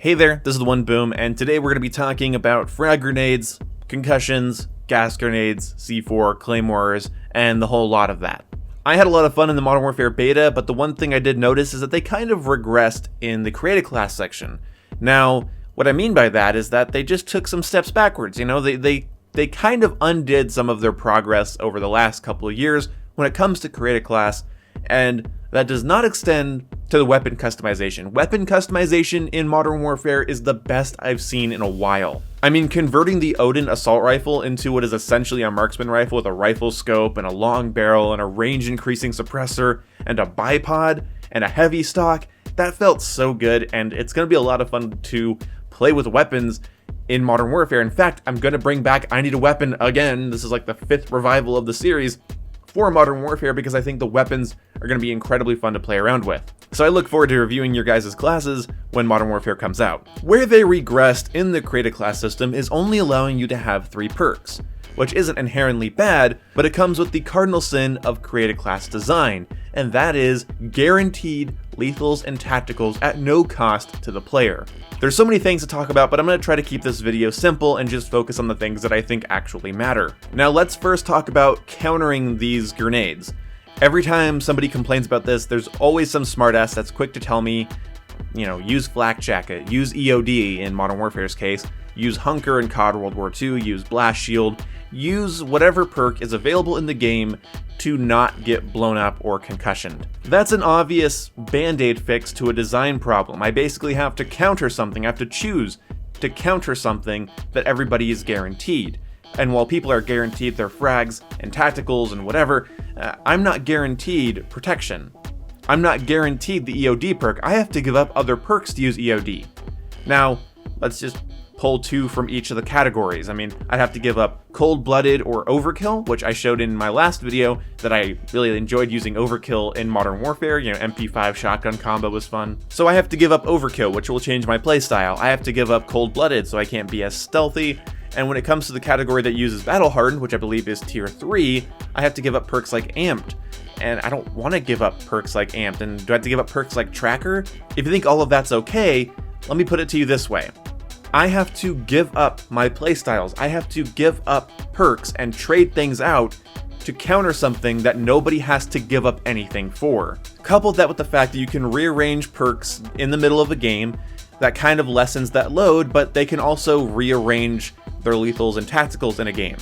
Hey there, this is the One Boom, and today we're going to be talking about frag grenades, concussions, gas grenades, C4, claymores, and the whole lot of that. I had a lot of fun in the Modern Warfare beta, but the one thing I did notice is that they kind of regressed in the create a class section. Now, what I mean by that is that they just took some steps backwards. You know, they kind of undid some of their progress over the last couple of years when it comes to create a class, and that does not extend to the weapon customization. Weapon customization in Modern Warfare is the best I've seen in a while. I mean, converting the Odin assault rifle into what is essentially a marksman rifle with a rifle scope and a long barrel and a range increasing suppressor and a bipod and a heavy stock, that felt so good, and it's going to be a lot of fun to play with weapons in Modern Warfare. In fact, I'm going to bring back I Need a Weapon again. This is like the 5th revival of the series for Modern Warfare because I think the weapons are going to be incredibly fun to play around with. So I look forward to reviewing your guys' classes when Modern Warfare comes out. Where they regressed in the create a class system is only allowing you to have 3 perks, which isn't inherently bad, but it comes with the cardinal sin of create a class design, and that is guaranteed lethals and tacticals at no cost to the player. There's so many things to talk about, but I'm going to try to keep this video simple and just focus on the things that I think actually matter. Now let's first talk about countering these grenades. Every time somebody complains about this, there's always some smartass that's quick to tell me, you know, use Flak Jacket, use EOD in Modern Warfare's case, use Hunker in COD World War II, use Blast Shield, use whatever perk is available in the game to not get blown up or concussioned. That's an obvious band-aid fix to a design problem. I basically have to counter something, I have to choose to counter something that everybody is guaranteed. And while people are guaranteed their frags and tacticals and whatever, I'm not guaranteed protection. I'm not guaranteed the EOD perk. I have to give up other perks to use EOD. Now, let's just pull 2 from each of the categories. I mean, I'd have to give up cold-blooded or overkill, which I showed in my last video that I really enjoyed using overkill in Modern Warfare. You know, MP5 shotgun combo was fun. So I have to give up overkill, which will change my playstyle. I have to give up cold-blooded, so I can't be as stealthy. And when it comes to the category that uses Battle Hardened, which I believe is tier 3, I have to give up perks like Amped. And I don't want to give up perks like Amped. And do I have to give up perks like Tracker? If you think all of that's okay, let me put it to you this way. I have to give up my playstyles. I have to give up perks and trade things out to counter something that nobody has to give up anything for. Couple that with the fact that you can rearrange perks in the middle of a game, that kind of lessens that load, but they can also rearrange their lethals and tacticals in a game.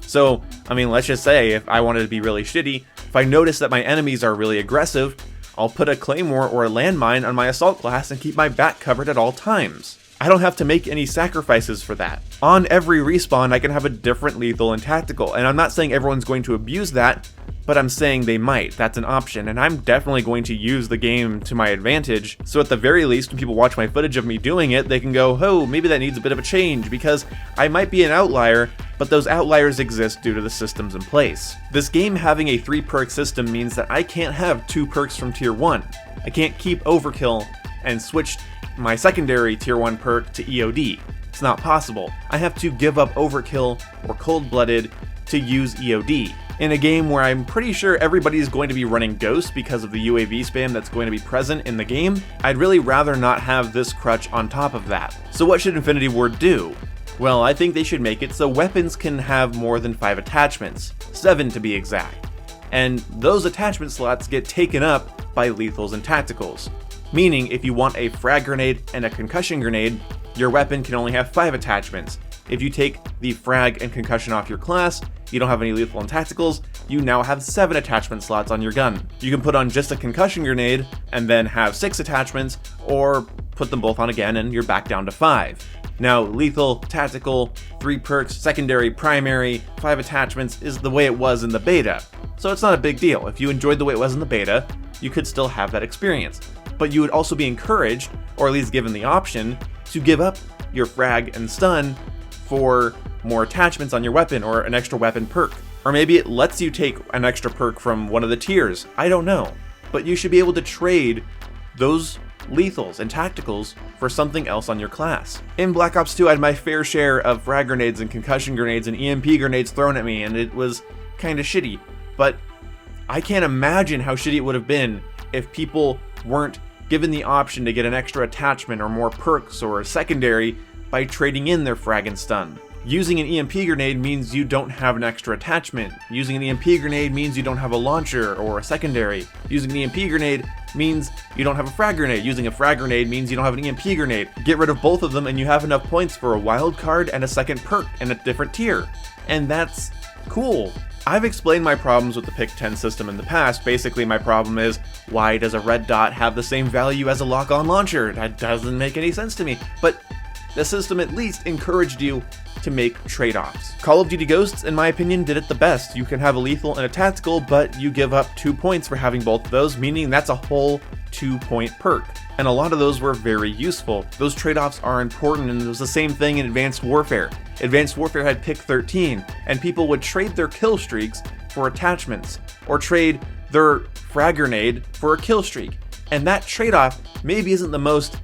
So, I mean, let's just say if I wanted to be really shitty, if I notice that my enemies are really aggressive, I'll put a claymore or a landmine on my assault class and keep my back covered at all times. I don't have to make any sacrifices for that. On every respawn, I can have a different lethal and tactical, and I'm not saying everyone's going to abuse that, but I'm saying they might. That's an option, and I'm definitely going to use the game to my advantage, so at the very least, when people watch my footage of me doing it, they can go, oh, maybe that needs a bit of a change, because I might be an outlier, but those outliers exist due to the systems in place. This game having a 3-perk system means that I can't have 2 perks from tier 1. I can't keep overkill and switch my secondary tier 1 perk to EOD. It's not possible. I have to give up overkill or cold-blooded to use EOD. In a game where I'm pretty sure everybody is going to be running Ghost because of the UAV spam that's going to be present in the game, I'd really rather not have this crutch on top of that. So what should Infinity Ward do? Well, I think they should make it so weapons can have more than 5 attachments, 7 to be exact. And those attachment slots get taken up by lethals and tacticals. Meaning, if you want a frag grenade and a concussion grenade, your weapon can only have 5 attachments. If you take the frag and concussion off your class, you don't have any lethal and tacticals, you now have 7 attachment slots on your gun. You can put on just a concussion grenade and then have 6 attachments, or put them both on again and you're back down to 5. Now, lethal, tactical, 3 perks, secondary, primary, 5 attachments is the way it was in the beta. So it's not a big deal. If you enjoyed the way it was in the beta, you could still have that experience. But you would also be encouraged, or at least given the option, to give up your frag and stun for more attachments on your weapon or an extra weapon perk. Or maybe it lets you take an extra perk from one of the tiers. I don't know. But you should be able to trade those lethals and tacticals for something else on your class. In Black Ops 2, I had my fair share of frag grenades and concussion grenades and EMP grenades thrown at me, and it was kind of shitty. But I can't imagine how shitty it would have been if people weren't given the option to get an extra attachment or more perks or a secondary by trading in their frag and stun. Using an EMP grenade means you don't have an extra attachment. Using an EMP grenade means you don't have a launcher or a secondary. Using an EMP grenade means you don't have a frag grenade. Using a frag grenade means you don't have an EMP grenade. Get rid of both of them and you have enough points for a wild card and a second perk in a different tier. And that's cool. I've explained my problems with the pick 10 system in the past. Basically, my problem is, why does a red dot have the same value as a lock-on launcher? That doesn't make any sense to me. But the system at least encouraged you to make trade-offs. Call of Duty Ghosts, in my opinion, did it the best. You can have a lethal and a tactical, but you give up 2 points for having both of those, meaning that's a whole 2-point perk. And a lot of those were very useful. Those trade-offs are important, and it was the same thing in Advanced Warfare. Advanced Warfare had pick 13, and people would trade their kill streaks for attachments, or trade their frag grenade for a kill streak. And that trade-off maybe isn't the most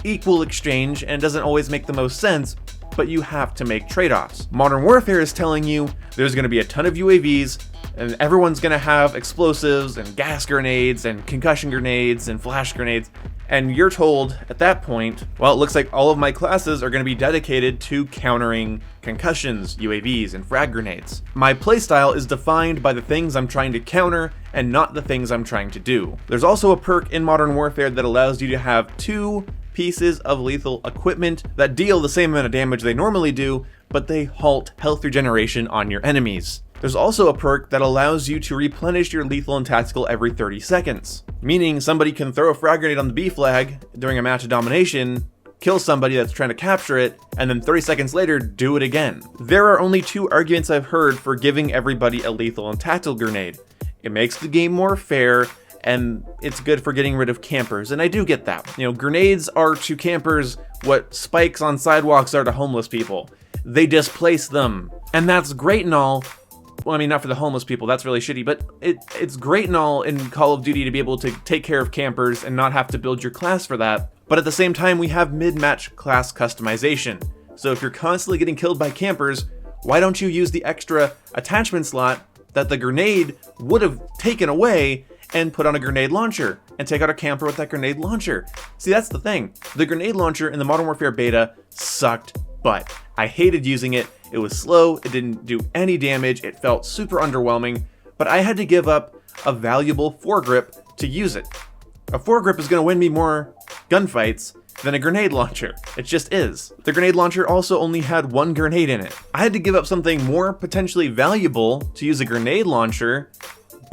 equal exchange and doesn't always make the most sense, but you have to make trade-offs. Modern Warfare is telling you there's going to be a ton of UAVs, and everyone's going to have explosives and gas grenades and concussion grenades and flash grenades, and you're told at that point, well, it looks like all of my classes are going to be dedicated to countering concussions, UAVs, and frag grenades. My playstyle is defined by the things I'm trying to counter and not the things I'm trying to do. There's also a perk in Modern Warfare that allows you to have 2 pieces of lethal equipment that deal the same amount of damage they normally do, but they halt health regeneration on your enemies. There's also a perk that allows you to replenish your lethal and tactical every 30 seconds, meaning somebody can throw a frag grenade on the B flag during a match of domination, kill somebody that's trying to capture it, and then 30 seconds later, do it again. There are only 2 arguments I've heard for giving everybody a lethal and tactical grenade. It makes the game more fair, and it's good for getting rid of campers, and I do get that. You know, grenades are to campers what spikes on sidewalks are to homeless people. They displace them, and that's great and all. Well, I mean, not for the homeless people, that's really shitty, but it's great and all in Call of Duty to be able to take care of campers and not have to build your class for that. But at the same time, we have mid-match class customization. So if you're constantly getting killed by campers, why don't you use the extra attachment slot that the grenade would have taken away and put on a grenade launcher and take out a camper with that grenade launcher? See, that's the thing. The grenade launcher in the Modern Warfare beta sucked butt. I hated using it. It was slow, it didn't do any damage, it felt super underwhelming, but I had to give up a valuable foregrip to use it. A foregrip is going to win me more gunfights than a grenade launcher. It just is. The grenade launcher also only had 1 grenade in it. I had to give up something more potentially valuable to use a grenade launcher,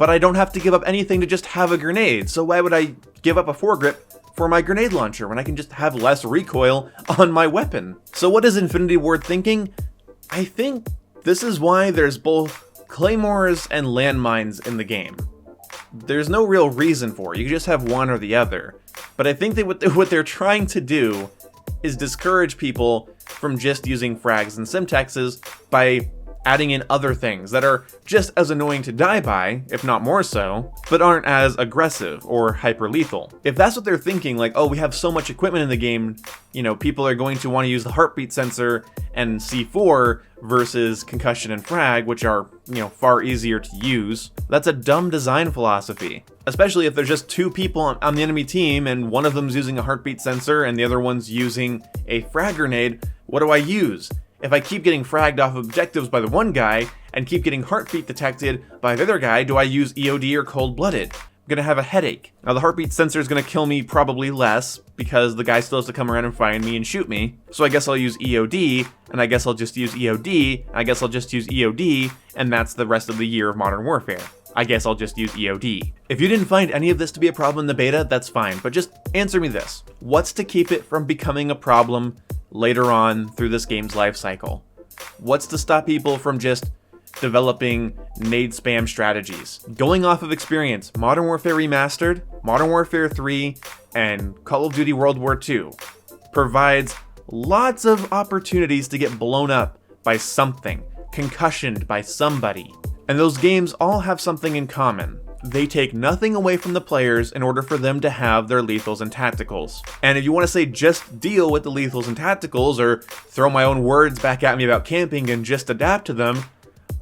but I don't have to give up anything to just have a grenade, so why would I give up a foregrip for my grenade launcher when I can just have less recoil on my weapon? So what is Infinity Ward thinking? I think this is why there's both claymores and landmines in the game. There's no real reason for it. You just have one or the other. But I think that what they're trying to do is discourage people from just using frags and simtexes by adding in other things that are just as annoying to die by, if not more so, but aren't as aggressive or hyper lethal. If that's what they're thinking, like, oh, we have so much equipment in the game, you know, people are going to want to use the heartbeat sensor and C4 versus concussion and frag, which are, you know, far easier to use. That's a dumb design philosophy. Especially if there's just 2 people on the enemy team and one of them's using a heartbeat sensor and the other one's using a frag grenade, what do I use? If I keep getting fragged off objectives by the one guy and keep getting heartbeat detected by the other guy, do I use EOD or cold-blooded? I'm gonna have a headache. Now the heartbeat sensor is gonna kill me probably less because the guy still has to come around and find me and shoot me. So I guess I'll use EOD, and I guess I'll just use EOD, and I guess I'll just use EOD, and that's the rest of the year of Modern Warfare. I guess I'll just use EOD. If you didn't find any of this to be a problem in the beta, that's fine, but just answer me this. What's to keep it from becoming a problem later on through this game's life cycle? What's to stop people from just developing nade spam strategies? Going off of experience, Modern Warfare Remastered, Modern Warfare 3, and Call of Duty World War II provides lots of opportunities to get blown up by something, concussioned by somebody. And those games all have something in common. They take nothing away from the players in order for them to have their lethals and tacticals. And if you want to say just deal with the lethals and tacticals, or throw my own words back at me about camping and just adapt to them,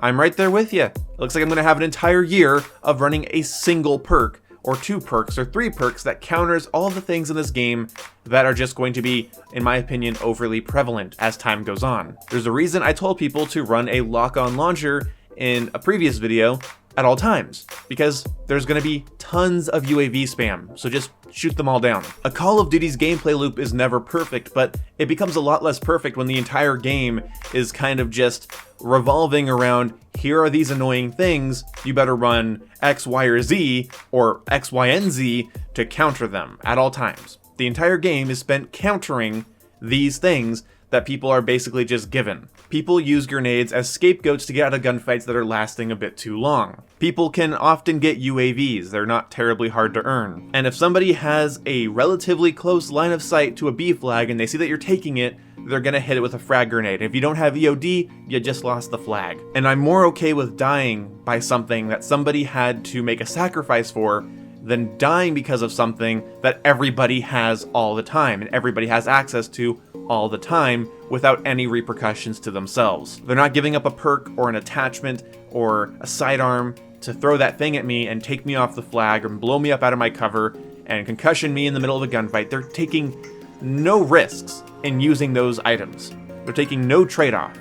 I'm right there with you. It looks like I'm going to have an entire year of running a single perk or 2 perks or 3 perks that counters all of the things in this game that are just going to be, in my opinion, overly prevalent as time goes on. There's a reason I told people to run a lock-on launcher in a previous video at all times, because there's going to be tons of UAV spam, so just shoot them all down. A Call of Duty's gameplay loop is never perfect, but it becomes a lot less perfect when the entire game is kind of just revolving around, here are these annoying things, you better run X, Y, or Z, or X, Y, and Z to counter them at all times. The entire game is spent countering these things that people are basically just given. People use grenades as scapegoats to get out of gunfights that are lasting a bit too long. People can often get UAVs, they're not terribly hard to earn. And if somebody has a relatively close line of sight to a B flag and they see that you're taking it, they're gonna hit it with a frag grenade. If you don't have EOD, you just lost the flag. And I'm more okay with dying by something that somebody had to make a sacrifice for than dying because of something that everybody has all the time and everybody has access to all the time without any repercussions to themselves. They're not giving up a perk or an attachment or a sidearm to throw that thing at me and take me off the flag or blow me up out of my cover and concussion me in the middle of a gunfight. They're taking no risks in using those items. They're taking no trade-off,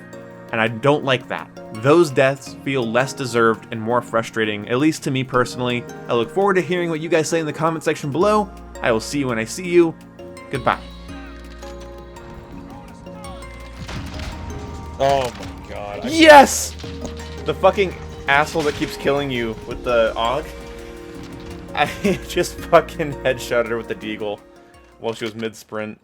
and I don't like that. Those deaths feel less deserved and more frustrating, at least to me personally. I look forward to hearing what you guys say in the comment section below. I will see you when I see you. Goodbye. Oh my god. Yes! The fucking asshole that keeps killing you with the AUG. I just fucking headshotted her with the deagle while she was mid-sprint.